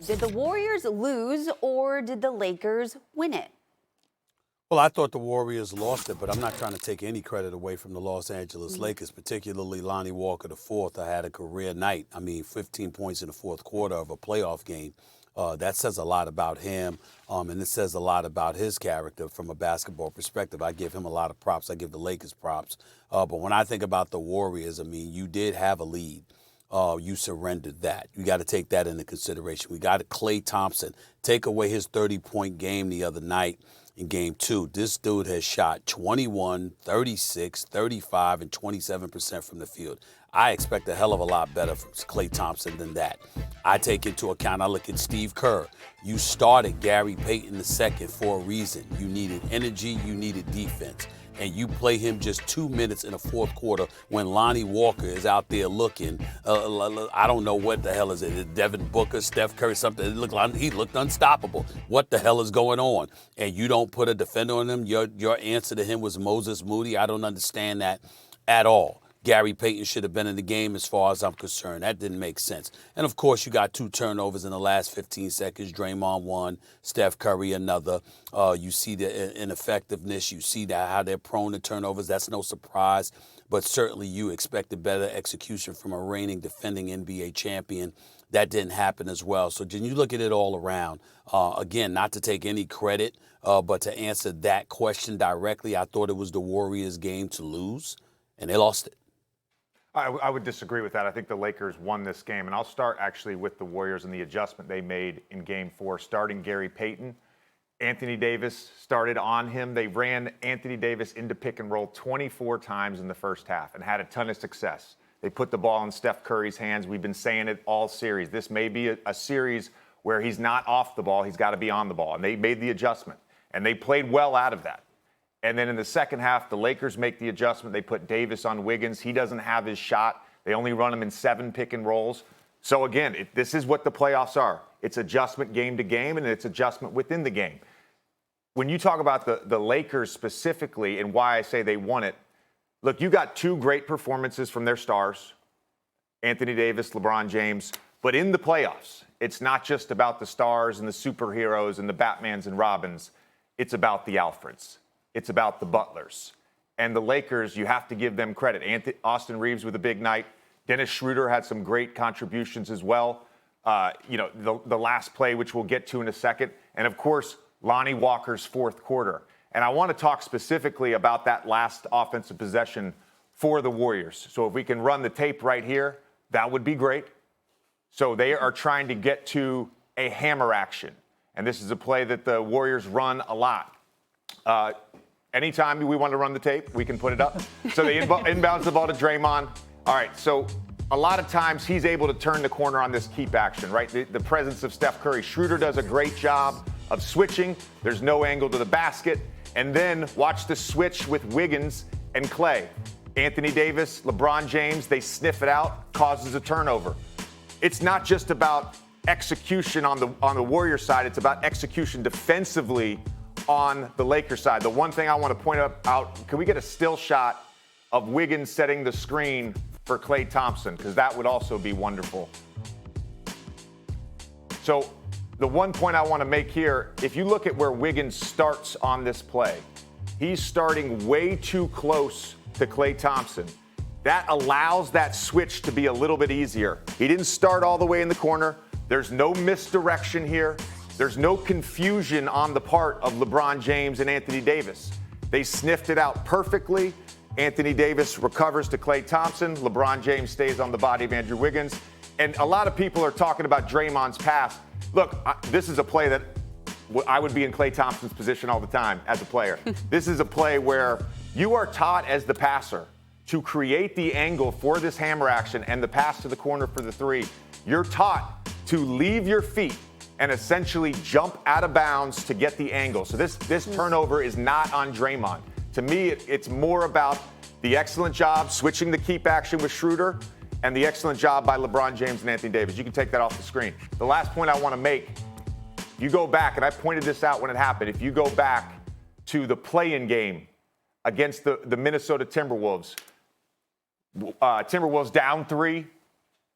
Did the Warriors lose or did the Lakers win it? Well, I thought the Warriors lost it, but I'm not trying to take any credit away from the Los Angeles Lakers, particularly Lonnie Walker IV. Had a career night. 15 points in the fourth quarter of a playoff game. That says a lot about him, and it says a lot about his character from a basketball perspective. I give him a lot of props. I give the Lakers props. But when I think about the Warriors, you did have a lead. You surrendered that. You got to take that into consideration. We got Klay Thompson. Take away his 30-point game the other night in Game 2. This dude has shot 21, 36, 35, and 27% from the field. I expect a hell of a lot better from Klay Thompson than that. I take into account, I look at Steve Kerr. You started Gary Payton II for a reason. You needed energy, you needed defense. And you play him just 2 minutes in the fourth quarter when Lonnie Walker is out there looking, I don't know what the hell is it, Devin Booker, Steph Curry, something. It looked like he looked unstoppable. What the hell is going on? And you don't put a defender on him. Your answer to him was Moses Moody. I don't understand that at all. Gary Payton should have been in the game as far as I'm concerned. That didn't make sense. And, of course, you got 2 turnovers in the last 15 seconds. Draymond one, Steph Curry another. You see the ineffectiveness. You see how they're prone to turnovers. That's no surprise. But certainly you expected better execution from a reigning defending NBA champion. That didn't happen as well. So when you look at it all around, again, not to take any credit, but to answer that question directly, I thought it was the Warriors' game to lose, and they lost it. I would disagree with that. I think the Lakers won this game. And I'll start actually with the Warriors and the adjustment they made in Game 4, starting Gary Payton. Anthony Davis started on him. They ran Anthony Davis into pick and roll 24 times in the first half and had a ton of success. They put the ball in Steph Curry's hands. We've been saying it all series. This may be a series where he's not off the ball. He's got to be on the ball. And they made the adjustment. And they played well out of that. And then in the second half, the Lakers make the adjustment. They put Davis on Wiggins. He doesn't have his shot. They only run him in 7 pick and rolls. So, again, this is what the playoffs are. It's adjustment game to game, and it's adjustment within the game. When you talk about the Lakers specifically and why I say they won it, look, you got 2 great performances from their stars, Anthony Davis, LeBron James. But in the playoffs, it's not just about the stars and the superheroes and the Batmans and Robins. It's about the Alfreds. It's about the Butlers. And the Lakers, you have to give them credit. Austin Reeves with a big night. Dennis Schroeder had some great contributions as well. The last play, which we'll get to in a second. And, of course, Lonnie Walker's fourth quarter. And I want to talk specifically about that last offensive possession for the Warriors. So if we can run the tape right here, that would be great. So they are trying to get to a hammer action. And this is a play that the Warriors run a lot. Anytime we want to run the tape, we can put it up. So they inbounds the ball to Draymond. All right, so a lot of times he's able to turn the corner on this keep action, right? The presence of Steph Curry. Schroeder does a great job of switching. There's no angle to the basket. And then watch the switch with Wiggins and Klay. Anthony Davis, LeBron James, they sniff it out, causes a turnover. It's not just about execution on the Warrior side. It's about execution defensively on the Lakers side. The one thing I want to point out, can we get a still shot of Wiggins setting the screen for Klay Thompson? Because that would also be wonderful. So the one point I want to make here, if you look at where Wiggins starts on this play, he's starting way too close to Klay Thompson. That allows that switch to be a little bit easier. He didn't start all the way in the corner. There's no misdirection here. There's no confusion on the part of LeBron James and Anthony Davis. They sniffed it out perfectly. Anthony Davis recovers to Klay Thompson. LeBron James stays on the body of Andrew Wiggins. And a lot of people are talking about Draymond's pass. Look, this is a play that I would be in Klay Thompson's position all the time as a player. This is a play where you are taught as the passer to create the angle for this hammer action and the pass to the corner for the 3. You're taught to leave your feet and essentially jump out of bounds to get the angle. So this turnover is not on Draymond. To me, it's more about the excellent job switching the keep action with Schroeder and the excellent job by LeBron James and Anthony Davis. You can take that off the screen. The last point I want to make, you go back, and I pointed this out when it happened, if you go back to the play-in game against the Minnesota Timberwolves, Timberwolves down 3,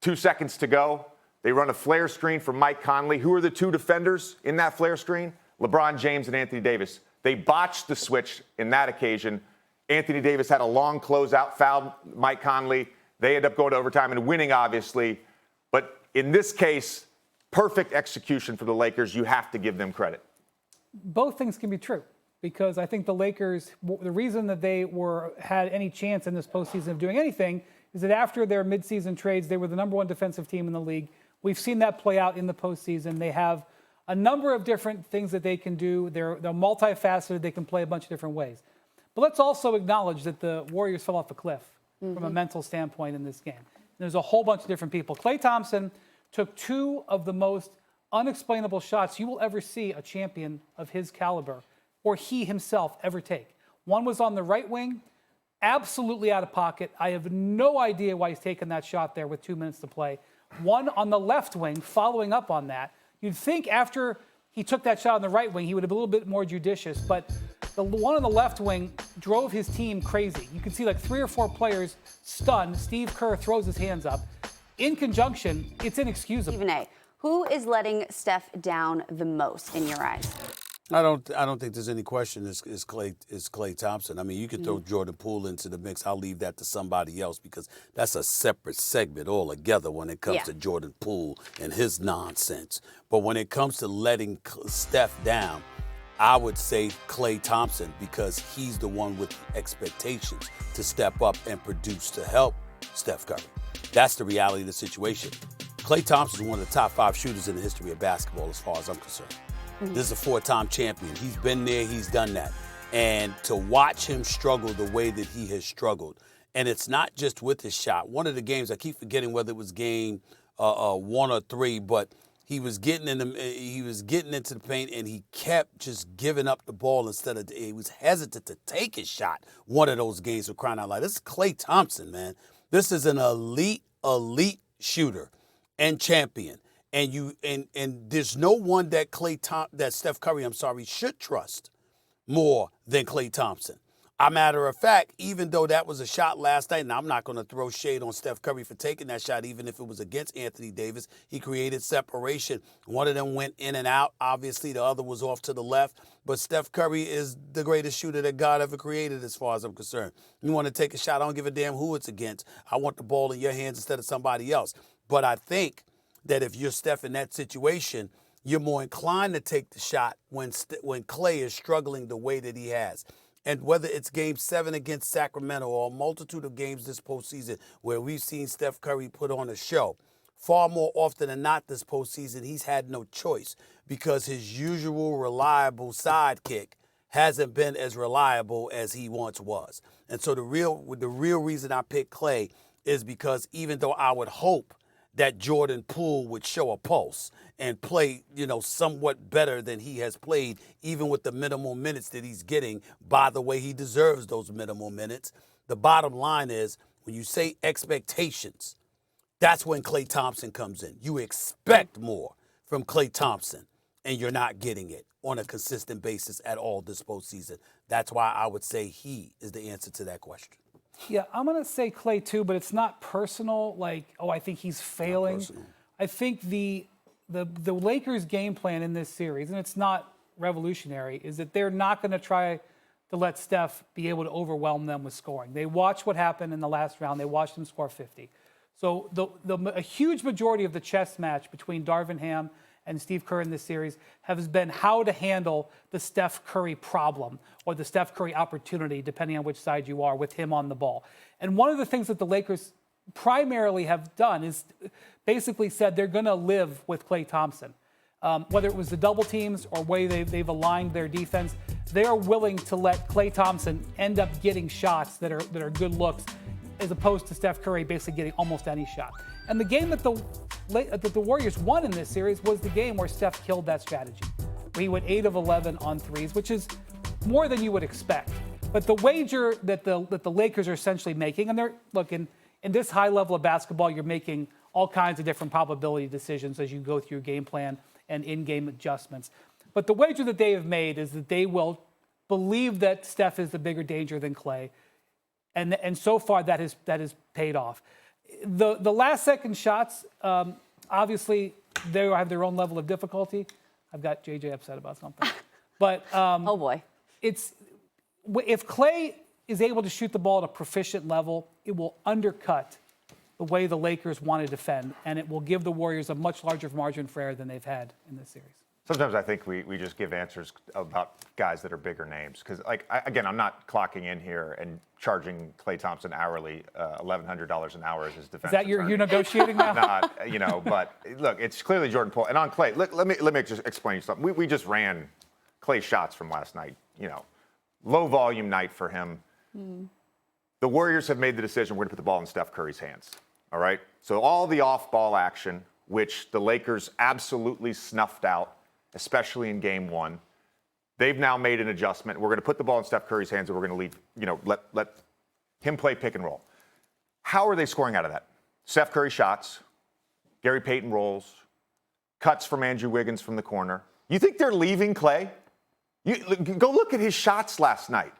2 seconds to go. They run a flare screen from Mike Conley. Who are the two defenders in that flare screen? LeBron James and Anthony Davis. They botched the switch in that occasion. Anthony Davis had a long closeout, fouled Mike Conley. They end up going to overtime and winning, obviously. But in this case, perfect execution for the Lakers. You have to give them credit. Both things can be true, because I think the Lakers, the reason that they had any chance in this postseason of doing anything is that after their midseason trades, they were the #1 defensive team in the league. We've seen that play out in the postseason. They have a number of different things that they can do. They're multifaceted. They can play a bunch of different ways. But let's also acknowledge that the Warriors fell off a cliff from a mental standpoint in this game. There's a whole bunch of different people. Klay Thompson took two of the most unexplainable shots you will ever see a champion of his caliber, or he himself, ever take. One was on the right wing, absolutely out of pocket. I have no idea why he's taking that shot there with 2 minutes to play. One on the left wing, following up on that. You'd think after he took that shot on the right wing, he would have been a little bit more judicious, but the one on the left wing drove his team crazy. You could see like 3 or 4 players stunned. Steve Kerr throws his hands up. In conjunction, it's inexcusable. StephenA, who is letting Steph down the most in your eyes? I don't think there's any question is Klay Thompson. I mean, you can throw Jordan Poole into the mix. I'll leave that to somebody else because that's a separate segment altogether when it comes to Jordan Poole and his nonsense. But when it comes to letting Steph down, I would say Klay Thompson, because he's the one with expectations to step up and produce to help Steph Curry. That's the reality of the situation. Klay Thompson is one of the top 5 shooters in the history of basketball as far as I'm concerned. This is a 4-time champion. He's been there, he's done that. And to watch him struggle the way that he has struggled, and it's not just with his shot. One of the games, I keep forgetting whether it was game 1 or 3, but he was getting into the paint and he kept just giving up the ball instead of, he was hesitant to take his shot. One of those games, for crying out loud. This is Klay Thompson, man. This is an elite shooter and champion. And there's no one that Steph Curry, should trust more than Klay Thompson. A matter of fact, even though that was a shot last night, and I'm not going to throw shade on Steph Curry for taking that shot, even if it was against Anthony Davis, he created separation. One of them went in and out. Obviously, the other was off to the left. But Steph Curry is the greatest shooter that God ever created as far as I'm concerned. You want to take a shot, I don't give a damn who it's against. I want the ball in your hands instead of somebody else. But I think that if you're Steph in that situation, you're more inclined to take the shot when Klay is struggling the way that he has. And whether it's Game 7 against Sacramento or a multitude of games this postseason where we've seen Steph Curry put on a show, far more often than not this postseason, he's had no choice because his usual reliable sidekick hasn't been as reliable as he once was. And so the real reason I picked Klay is because even though I would hope that Jordan Poole would show a pulse and play, somewhat better than he has played, even with the minimal minutes that he's getting. By the way, he deserves those minimal minutes. The bottom line is, when you say expectations, that's when Klay Thompson comes in. You expect more from Klay Thompson, and you're not getting it on a consistent basis at all this postseason. That's why I would say he is the answer to that question. Yeah, I'm going to say Klay too, but it's not personal, I think he's failing. I think the Lakers' game plan in this series, and it's not revolutionary, is that they're not going to try to let Steph be able to overwhelm them with scoring. They watched what happened in the last round. They watched him score 50. So a huge majority of the chess match between Darvin Ham and Steve Kerr in this series has been how to handle the Steph Curry problem or the Steph Curry opportunity, depending on which side you are, with him on the ball. And one of the things that the Lakers primarily have done is basically said they're going to live with Klay Thompson. Whether it was the double teams or way they've aligned their defense, they are willing to let Klay Thompson end up getting shots that are good looks, as opposed to Steph Curry basically getting almost any shot. And the game that the Warriors won in this series was the game where Steph killed that strategy. He went 8 of 11 on threes, which is more than you would expect. But the wager that the Lakers are essentially making, and in this high level of basketball, you're making all kinds of different probability decisions as you go through your game plan and in-game adjustments. But the wager that they have made is that they will believe that Steph is the bigger danger than Klay. And so far that has paid off. The last second shots, Obviously, they have their own level of difficulty. I've got JJ upset about something. But Oh, boy. if Klay is able to shoot the ball at a proficient level, it will undercut the way the Lakers want to defend, and it will give the Warriors a much larger margin for error than they've had in this series. Sometimes I think we just give answers about guys that are bigger names. Because, again, I'm not clocking in here and charging Klay Thompson hourly $1,100 an hour as his defense. Is that you're negotiating now? Not, but look, it's clearly Jordan Poole. And on Klay, let me just explain something. We just ran Klay shots from last night. Low volume night for him. The Warriors have made the decision we're going to put the ball in Steph Curry's hands. All right? So all the off-ball action, which the Lakers absolutely snuffed out, especially in game one. They've now made an adjustment. We're going to put the ball in Steph Curry's hands, and we're going to leave, let him play pick and roll. How are they scoring out of that? Steph Curry shots, Gary Payton rolls, cuts from Andrew Wiggins from the corner. You think they're leaving Klay? Go look at his shots last night.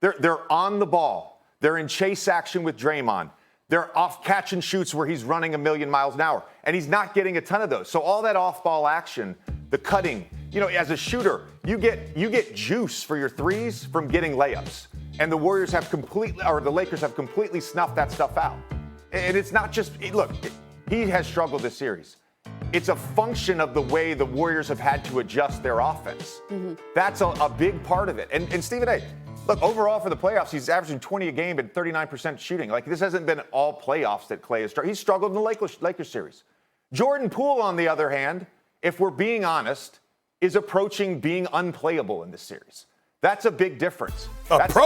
They're on the ball. They're in chase action with Draymond. They're off catch and shoots where he's running 1,000,000 miles an hour, and he's not getting a ton of those. So all that off-ball action, the cutting, as a shooter, you get juice for your threes from getting layups. And the Lakers have completely snuffed that stuff out. And it's not just, look, he has struggled this series. It's a function of the way the Warriors have had to adjust their offense. That's a big part of it. And StephenA, look, overall for the playoffs, he's averaging 20 a game and 39% shooting. This hasn't been all playoffs that Klay has struggled. He's struggled in the Lakers series. Jordan Poole, on the other hand, if we're being honest, is approaching being unplayable in this series. That's a big difference.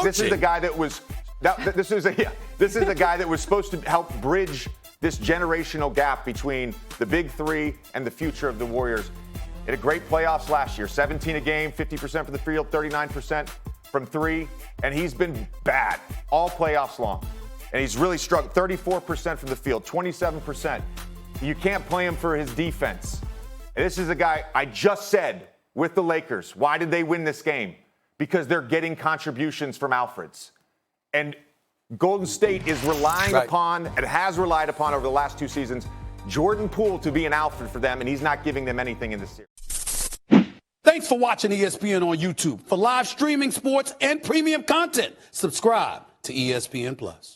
This is the guy that was this is the guy that was supposed to help bridge this generational gap between the big three and the future of the Warriors. He had a great playoffs last year, 17 a game, 50% from the field, 39% from three, and he's been bad all playoffs long. And he's really struggled, 34% from the field, 27%. You can't play him for his defense. And this is a guy I just said with the Lakers. Why did they win this game? Because they're getting contributions from Alfreds. And Golden State is relying upon, and has relied upon over the last two seasons, Jordan Poole to be an Alfred for them, and he's not giving them anything in this series. Thanks for watching ESPN on YouTube. For live streaming sports and premium content, subscribe to ESPN+.